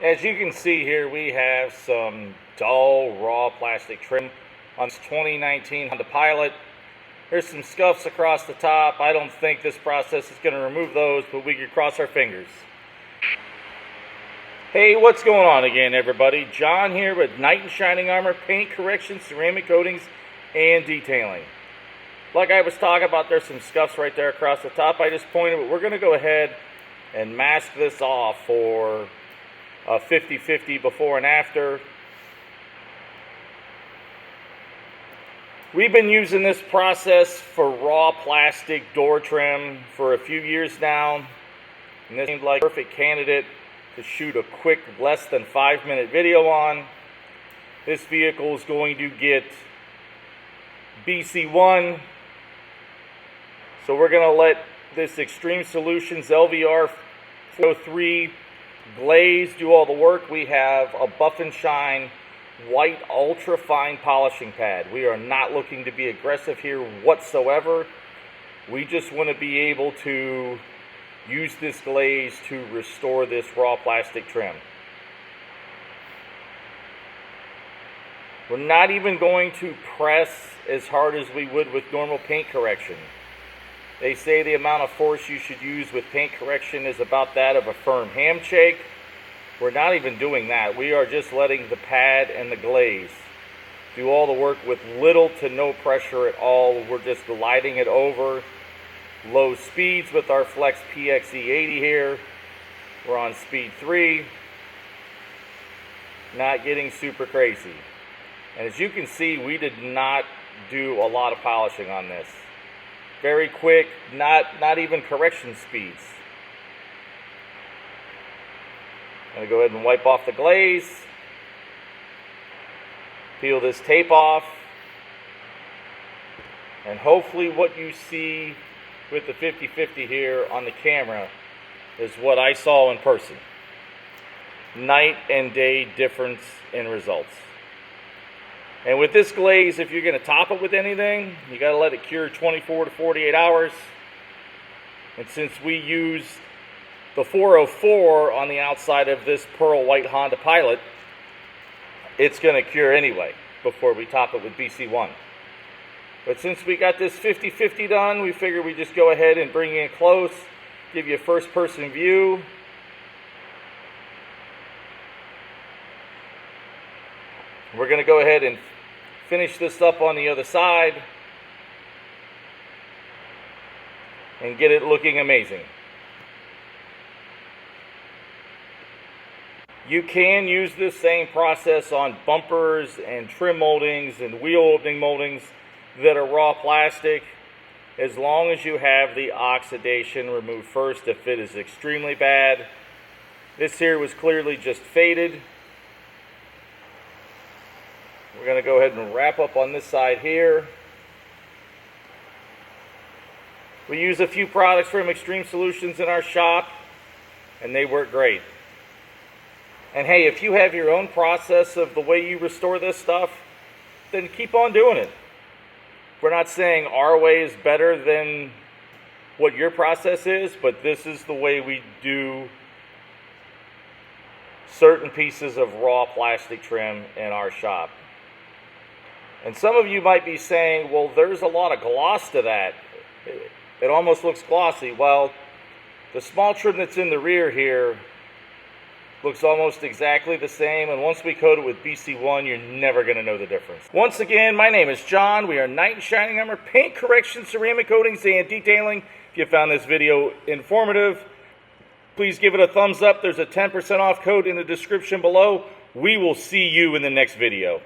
As you can see here, we have some dull raw plastic trim on this 2019 Honda Pilot. There's some scuffs across the top. I don't think this process is going to remove those, but we can cross our fingers. Hey, what's going on again, everybody? John here with Knight and Shining Armor Paint Correction, Ceramic Coatings, and Detailing. Like I was talking about, there's some scuffs right there across the top. I just pointed, but we're going to go ahead and mask this off for a 50-50 before and after. We've been using this process for raw plastic door trim for a few years now, and this seemed like a perfect candidate to shoot a quick, less than 5-minute video on. This vehicle is going to get BC1, so we're going to let this Xtreme Solutions LVR 403 Glaze do all the work. We have a buff and shine white ultra fine polishing pad. We are not looking to be aggressive here whatsoever. We just want to be able to use this glaze to restore this raw plastic trim. We're not even going to press as hard as we would with normal paint correction. They say the amount of force you should use with paint correction is about that of a firm handshake. We're not even doing that. We are just letting the pad and the glaze do all the work with little to no pressure at all. We're just gliding it over low speeds with our Flex PXE80 here. We're on speed 3. Not getting super crazy. And as you can see, we did not do a lot of polishing on this. Very quick, not even correction speeds. I'm going to go ahead and wipe off the glaze. Peel this tape off. And hopefully what you see with the 50-50 here on the camera is what I saw in person. Night and day difference in results. And with this glaze, if you're going to top it with anything, you got to let it cure 24 to 48 hours. And since we use the 404 on the outside of this pearl white Honda Pilot, it's going to cure anyway before we top it with BC1. But since we got this 50-50 done, we figured we just go ahead and bring it in close, give you a first-person view. We're going to go ahead and finish this up on the other side and get it looking amazing. You can use this same process on bumpers and trim moldings and wheel opening moldings that are raw plastic, as long as you have the oxidation removed first if it is extremely bad. This here was clearly just faded. We're going to go ahead and wrap up on this side here. We use a few products from Xtreme Solutions in our shop, and they work great. And hey, if you have your own process of the way you restore this stuff, then keep on doing it. We're not saying our way is better than what your process is, but this is the way we do certain pieces of raw plastic trim in our shop. And some of you might be saying, well, there's a lot of gloss to that. It almost looks glossy. Well, the small trim that's in the rear here looks almost exactly the same, and once we coat it with BC1, you're never going to know the difference. Once again, my name is John. We are Knight and Shining Armor Paint Correction, Ceramic Coatings, and Detailing. If you found this video informative, please give it a thumbs up. There's a 10% off code in the description below. We will see you in the next video.